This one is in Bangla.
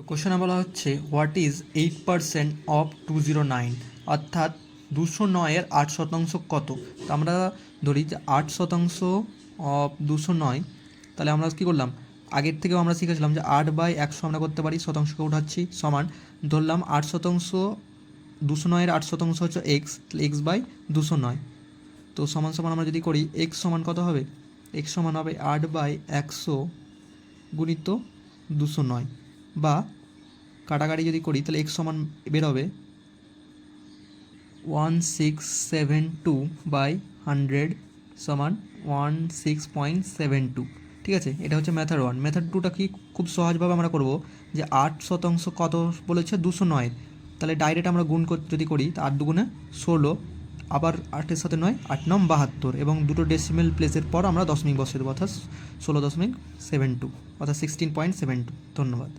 কোশ্চেনে বলা হচ্ছে হোয়াট ইজ 8% অফ 209, অর্থাৎ 209-এর 8% কত। তো আমরা ধরি যে 8% অফ 209, তাহলে আমরা কী করলাম, আগের থেকেও আমরা শিখেছিলাম যে 8/100 আমরা করতে পারি, শতাংশকে উঠাচ্ছি, সমান ধরলাম 8%, 209-এর 8% হচ্ছে এক্স, তাহলে x/209। তো সমান সমান আমরা যদি করি এক্স সমান কত হবে, এক্স সমান হবে 8/100 গুণিত 209, বা কাটাকাটি যদি করি তাহলে এক্স সমান বেরোবে 1672/100 সমান 16.72। ঠিক আছে, এটা হচ্ছে মেথড 1। মেথড 2টা কি খুব সহজভাবে আমরা করব, যে 8% কত বলেছে 209, তাহলে ডাইরেক্ট আমরা গুণ যদি করি, তা 8 দুগুণে 16, আবার 8-এর সাথে 9, 8 9 72, এবং দুটো ডেসিমেল প্লেসের পর আমরা দশমিক বসিয়ে দেবো, অর্থাৎ 16.72, অর্থাৎ 16.72। ধন্যবাদ।